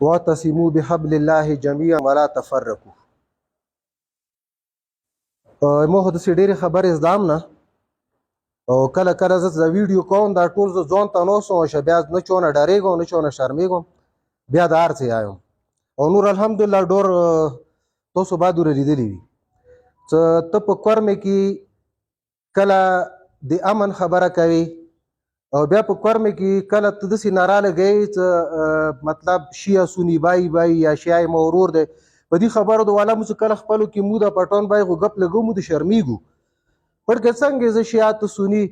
واعتصموا بحبل الله جميعا ولا تفرقوا. مو خو داسې ډېرې خبرې زده هم نه، او کله کله زه ویډیو کوم دا ټول زه ځان ته ناست وم چې بیا نه چونه ډارېږم نه چونه شرمېږم، بیا د هر څه یم. او نور الحمدلله ډور تاسو بادوره لیدلي وي چې ته په کورمې کې کله د امن خبره کوي او بیا په کورمې کې کله ته داسې ناره لګوي چې مطلب شیعه سني بای بای یا شیعه مورور دی. په دې خبرو د والا موږ کله خپلو کې مو د پټون بای خو ګپ لګو مو د شرمېږو پر که څنګه زه شیعه ته سني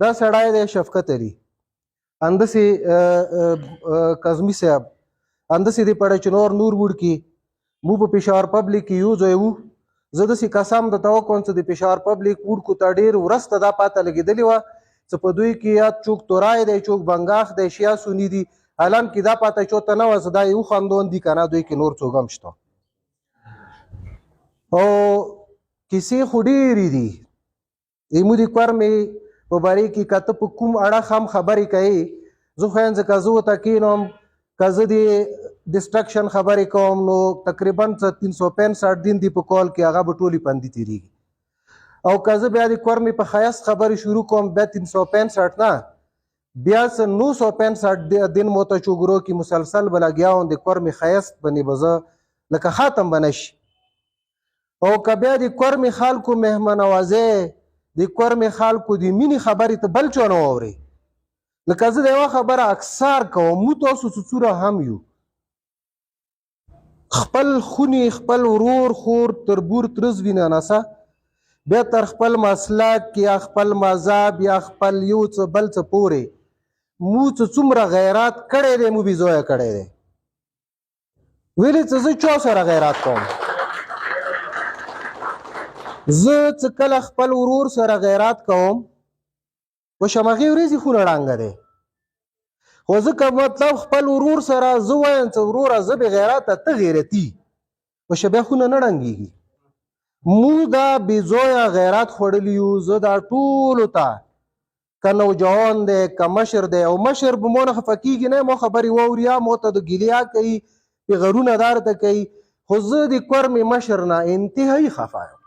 دا سړی دی شفقت علي اندسې کاظمي صاحب اندسې د پړچنور نور وړ کې مو په پېښور پبلیک کې یو ځای وو. زه داسې قسم درته وکړم چې د پېښور پبلیک وړکو ته ډېر وروسته دا پاته لګېدلې وه چې په دوی کې یا څوک تورای دی څوک بنګاخ دی شیعه سني دي، الان کې دا پاته چوته نه وه چې دا یو خاندون دي که نه دوی کې نور څوک هم شته. او کیسې خو ډېرې دي زموږ د کورمې په باره کې که ته په کوم اړخ هم خبرې کوې زه خو یم چې که زه ورته کښېنم که زه د ډسټرکشن خبرې کوم نو تقریبا 365 دن دی په کال کې هغه به ټولې پندي تېرېږي، او که زه بیا د کورمې په ښایست خبرې شروع کوم بیا 365 نه بیا 965 دن مو ته چوګرو کې مسلسل به لګیا وم د کورمې ښایست باندې به زه لکه خاتم به نه شي. او که بیا د کورمې خلکو مهمه نوازۍ د کورمې خلکو د مینې خبرې ته بل چا نه واورئ. لکه زه د یوه خبره اکثر کوم موږ تاسو څوڅوره هم یو خپل خونې خپل ورور خور تربور ترز وینه نسه بیا تر خپل مسلک یا خپل مذهب یا خپل یو څه بل څه پورې مو څه څومره غیرات کړی دی مو بېځایه کړی دی. ویلې څه زه چا سره غیرات کوم؟ زه څه کله خپل ورور سره غیرات کوم په شمغې ورځې خونه ړانګه دی، خو زه که مطلب خپل ورور سره زه وایم چې وروره زه بې غیرته ته غیرتي په شبیا خونه نه ړنګېږي. موږ دا بېځایه غیرت خوړلي یو. زه دا ټولو ته که نوجوان دی که مشر دی او مشر به مو نه خفه کېږي نه مو خبرې واوري یا مو ته د ګیلیا کوي پیغرونه درته کوي، خو زه د کورمې مشر نه انتهایي خفه یم،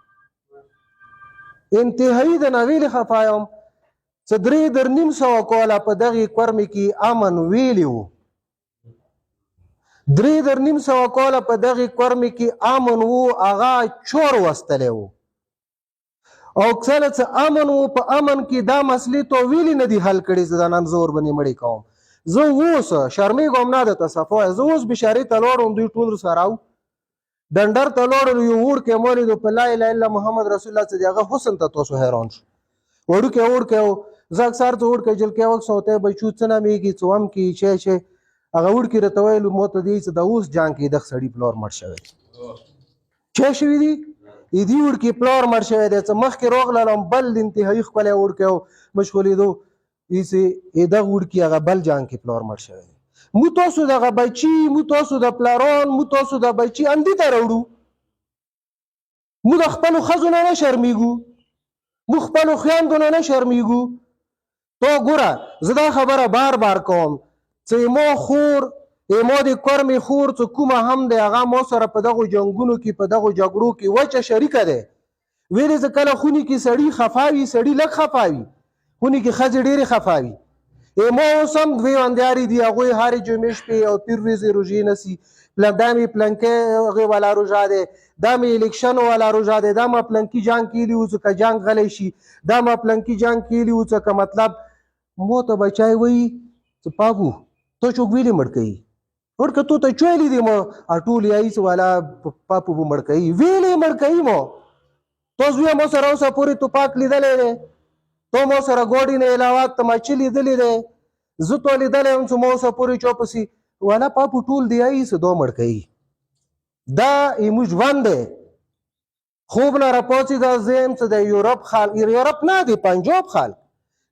انتهایي د ناویلې خفه یم چې 3.5 کاله په دغې کورمې کې امن ویلي وو، 3.5 کاله په دغې کورمې کې امن وو هغه چور وستلی وو. او کله چې امن وو په امن کې دا مسلې تو ویلې نه دي حل کړي چې دا نن زه ورباندې مړې کوم. زه اوس شرمېږم نه درته صفا زه اوس بشارې ته لاړم دوی ټول سره وو ډنډر ته لاړلو یو وړکی مو لیدو په لا اله الا محمد رسول الله چې د هغه حسن ته تاسو حیران شو. وړوکی وړکی و زه اکثر ته وړکی جلکی وکسم ته بچو څه نامېږي څه وم کې شی شی هغه وړکي راته ویلو مو ته دی چې دا اوس جان کې دغه سړي پلار مړ شوی چی شوي دي دې وړکي پلار مړ شوی دی چې مخکې راغللم بل انتهایي ښکلی وړکی و مشغولېدو چې دغه وړکي هغه بل جان کې پلار مړ شوی دی. مو تاسو دغه بچي مو تاسو د پلاران مو تاسو د بچي اندي ته راوړو، مو د خپلو ښځو نه شرمېږو، مو خپلو خویندو نه شرمېږو. تو ګوره زه دا خبره بار بار کوم چې ما خور ما د کورمې خور چې کومه هم دی هغه ما سره په دغو جنګونو کې په دغو جګړو کې وچه شریکه دی. ویلې زه کله خونې کې سړي خفا وي سړي لږ خفا وي خونې کې ښځې ډېرې خفا وي. ما اوس هم دوې وندیارې دي هغوی هرې جمعې شپې او پیر ورځې روژې نیسي دا مې پلنکی هغې والا روژه دی دا مې الیکشن والا روژه دی دا ما پلنکي جنګ کیلي وو چې که جنګ غلی شي دا ما پلنکي جنګ کیلي وو چې که مطلب مو ته بچی وایي چې پاپو ته څوک ویلې مړ کوي ورکه تو ته چویلې دي مو ټول یایي چې والا پاپو به مړ کوي ویلې مړ کوي مو تو زویه مو سره اوسه پورې توپاک لیدلی دی تو مو سره ګوډي نه علاوه تماچې لیدلې دی زه تو لیدلی یم چې مو اوسه پورې چوپسي والا پاپو ټول دی یایي چې دو مړ کوي. دا ایمو ژوند دی. خوب نه راپاڅېده زه یم چې د یورپ خلک یورپ نه دی پنجاب خلک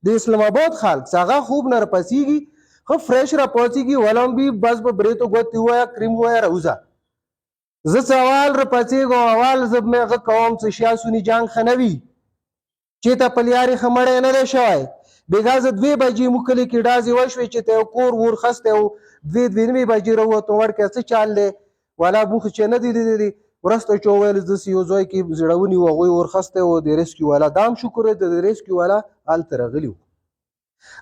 د اسلام آباد خلک چې هغه خوب نه راپاڅېږي ښه فرش راپاڅېږي ولم بي بس به برې ته ګوتې ووایه کریم ووایه راوځه. زه چې اول راپاڅېږم اول زه مې هغه کوم چې شیعه سني جنګ ښه نه وي چېرته په لیارې ښه مړی نه دی شوی بېګا زه 2 بجې مو کلي کې ډازې وشوې چې ته یو کور ور خستی و 2 بجې راووتم وړکیه څه چال دی والا موږ چې نه دي لیدلي ورسته چې وویل داسې یو ځای کې زړه ونیو هغوی ورخستی و د ریسکیو والا دا هم شکر دی د ریسکیو والا هلته راغلي وو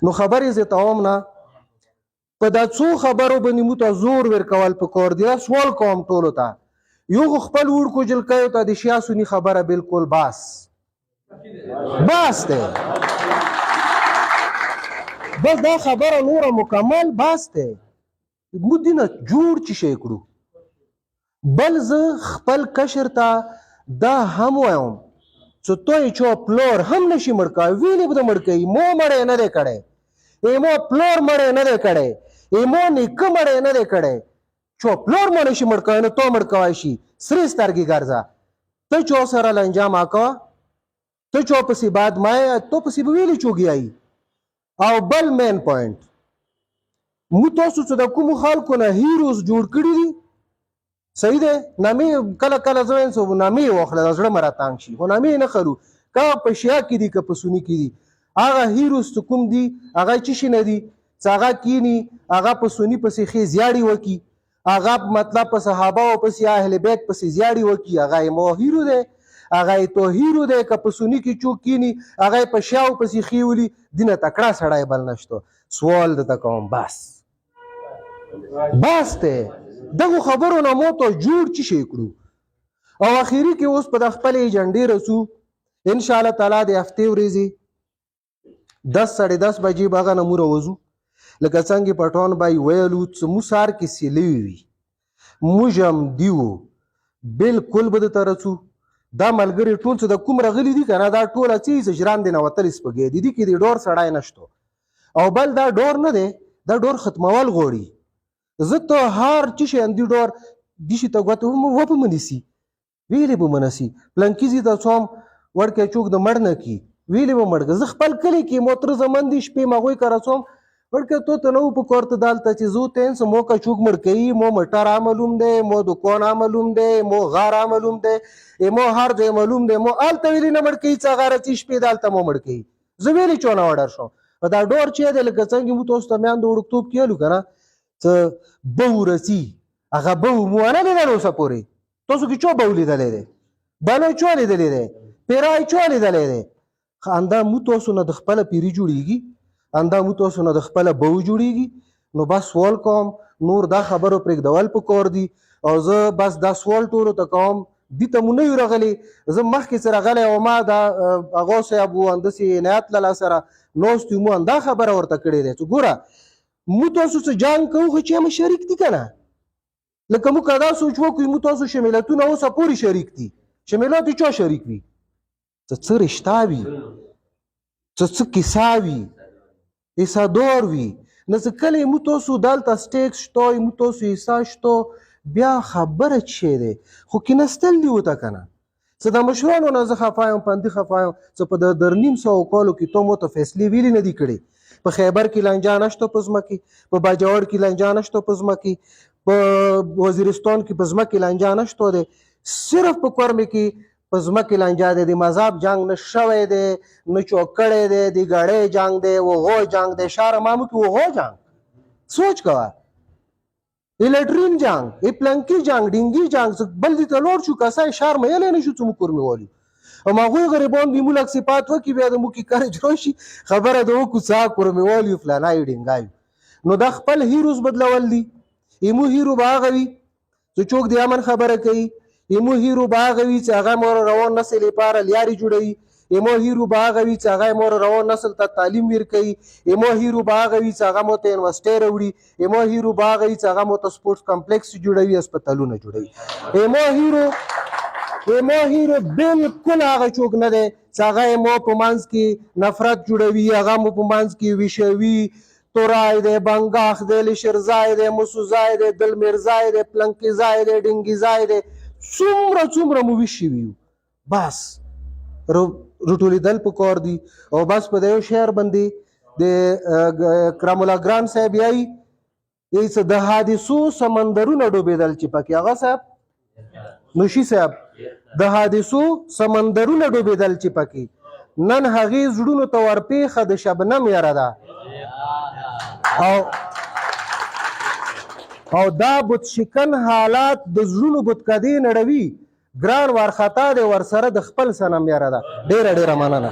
نو خبرې زه توم نه په دا څو خبرو باندې موږ ته زور ورکول پکار دی سوال کوم ټولو ته یو خو خپل وړکو جلکیو ته د شیا سني خبره بالکل باس دی بس دا خبره نوره مکمل باس دی موږ دې نه جوړ چې شی کړو بل زه خپل کشر ته دا هم وایم چې توی چا پلور هم نشي مړ کوی ویلې به د مړ کوي مو مړی نه دی کړی ایمو پلور مړی نه دی کړی ایمو نیکه مړی نه دی کړی چا پلور مو نشي مړ کوی نو تو مړ کوی شي سرې سترګې ګرځه ته چا سره لنجام اکوه ته چا پسې باد مای تو پسې به ویلې چوګیایي او بل مین پوینټ مو تاسو چې د کومو خلکو نه هیروز جوړ کړي دي صحیح دی نامې کله کله زه وایم نامې واخله د زړه مې راتانګ شي خو نامې نه خلو که په شیا کې دي که په سني کې دي هغه هیروز چې کوم دي هغه څه شي نه دي چې هغه کیني هغه په سني پسې ښې زیاړې وکړي هغه مطلب په صحابهو پسې اهل بیت پسې زیاړې وکړي هغه یې مو هیرو دی هغه یې تو هیرو دی که په سني کې چوک کیني هغه یې په شیاو پسې ښې ولي دینه تکړه سړی بل نشته سوال درته کوم بس دی دغه خبرو نه مو ته جوړ چې شي کړو او اخیری کې اوس په د خپلې ایجنډې رسو انشاءالله تعالی د هفتې ورځې 10:30 بجې به هغه نه موږ راوځو لکه څنګه پټون بای ویلو چې موږ سهار کې سیلوي وي موږ هم دیو بالکل به درته رسو دا ملګري ټول چې د کوم راغلي دي که نه دا ټوله څه ژران دې نه وتلي سپږې دي کې د ډور سړی نشته او بل دا ډور نه دی دا ډور ختمول غواړي زه ته هر چې شي اندي ډور دي شي ته ګوته و به منیسي ویلې به منسي پلنکیزي ته څوم وړکې چوک د مړ نه کی ویلې به مړ زه خپل کلی کې موتر زمن دي شپې مغوی کرا څوم وړکې تو ته نو په کورت دالته چې زو تینس مو کا چوک مړ کوي مو مټر عملوم دی مو دکان عملوم دی مو غار عملوم دی مو هر ځای معلوم دی مو آلته ویلې نه مړ کوي څه غاره چې شپې دالته مو مړ کوي زه ویلې چونه وډر شو دا ډور چې دی لکه څنګه مو تاسو ته میان د وړکتوب کېلو که نه څه بو رسي هغه بو مو ونه لیدل اوسه پورې تاسو کې چا بو لیدلی دی بلوی چا لیدلی دی پیرای چا لیدلی دی اندا مو تاسو نه د خپله پیري جوړېږي اندا مو تاسو نه د خپله بو جوړېږي نو بس سوال کوم نور دا خبرو پرېږدول پکار دي او زه بس دا سوال ټولو ته کوم دې ته مو نه یو راغلی زه مخکې څه راغلی او ما دا هغو صاحب و همداسې عنایت لالا سره ناست یو مو همدا خبره ورته کړې دی چې ګوره مو تاسو څه جنګ کوو خو چې هم شریک دي که نه لکه موږ که دا سوچ وکړو مو تاسو شملتونه اوسه پورې شریک دي شملات چا شریک وي څه رشته وي څه کیسه وي ایسادور وي نه څه کله مو تاسو دلته سټیکس شته مو تاسو ایسا شته بیا خبره چی دی خو کینستل دی وته که نه څه د مشرانو نه زه خفه یم پندي خفه یم څه په د 900 کالو کې تو مو ته فیصلې ویلې نه دي کړې په خیبر کې لانجه نشته په ځمکې په باجوړ کې لانجه نشته په ځمکې په وزیرستان کې په ځمکې لانجه نشته دی صرف په کورمې کې په ځمکې لانجه دی د مذهب جنګ نه شوی دی نه چوکړی دی د ګړۍ جنګ دی وغو جنګ دی شهر مامو کې وغو جنګ سوچ کوه الټرین جنګ پلنکی جنګ ډینګي جنګ بل دې ته لوړ شو کسای شهر میلی نه شو څه مو کورمې والي او هغوی غریبان د ملک صفات وکړي بیا د مو کې کرج راشي خبره د وکړو څه کورمې والي فلانی ډینګای نو دا خپل هیروز بدلول دي ایمو هیرو به هغه وي چې څوک د امن خبره کوي ایمو هیرو به هغه وي چې هغه مور روان نسل لپاره لیارې جوړوي ایمو هیرو به هغه وي چې هغه مور روان نسل ته تعلیم ورکوي ایمو هیرو به هغه وي چې هغه مو ته انوسټۍ راوړي ایمو هیرو به هغه وي چې هغه مو ته سپورټس کمپلیکس جوړوي هسپتالونه جوړوي ایمو هیرو بالکل هغه څوک نه دی چې هغه مو په منځ کې نفرت جوړوي هغه مو په منځ کې ویشوي تورای دی بنګاخ دی لشرزای دی مسوزای دی دلمیرزای دی پلنکیزای دی ډینګیزای دی څومره مو ویشي ویو بس رټولیدل پکار دي او بس په د یو شعر باندې د کرام الله ګران صاحب یایي د حادثو سمندرونه ډوبېدل چې پکې هغه صاحب نوشي صاحب د حادثو سمندرونه ډوبېدل چې پکې نن هغې زړونو ته ورپېښه د شبنم یره ده او دا بت شکن حالات د زړونو بتکدې نړوي ګران وارخطا دی ورسره د خپل صنم یره ده ډېره ډېره مننه